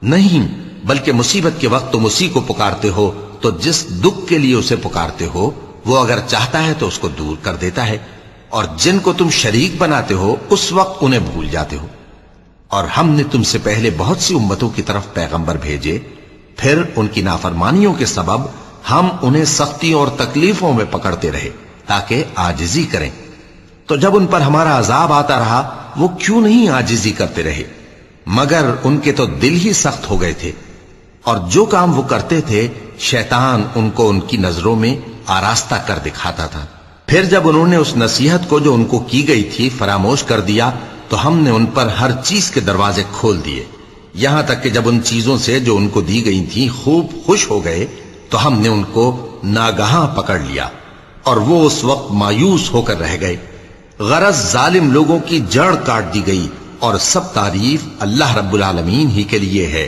نہیں، بلکہ مصیبت کے وقت تم اسی کو پکارتے ہو تو جس دکھ کے لیے اسے پکارتے ہو وہ اگر چاہتا ہے تو اس کو دور کر دیتا ہے، اور جن کو تم شریک بناتے ہو اس وقت انہیں بھول جاتے ہو۔ اور ہم نے تم سے پہلے بہت سی امتوں کی طرف پیغمبر بھیجے، پھر ان کی نافرمانیوں کے سبب ہم انہیں سختیوں اور تکلیفوں میں پکڑتے رہے تاکہ عاجزی کریں، تو جب ان پر ہمارا عذاب آتا رہا وہ کیوں نہیں عاجزی کرتے رہے، مگر ان کے تو دل ہی سخت ہو گئے تھے، اور جو کام وہ کرتے تھے شیطان ان کو ان کی نظروں میں آراستہ کر دکھاتا تھا۔ پھر جب انہوں نے اس نصیحت کو جو ان کو کی گئی تھی فراموش کر دیا تو ہم نے ان پر ہر چیز کے دروازے کھول دیے، یہاں تک کہ جب ان چیزوں سے جو ان کو دی گئی تھی خوب خوش ہو گئے تو ہم نے ان کو ناگہاں پکڑ لیا، اور وہ اس وقت مایوس ہو کر رہ گئے۔ غرض ظالم لوگوں کی جڑ کاٹ دی گئی، اور سب تعریف اللہ رب العالمین ہی کے لیے ہے۔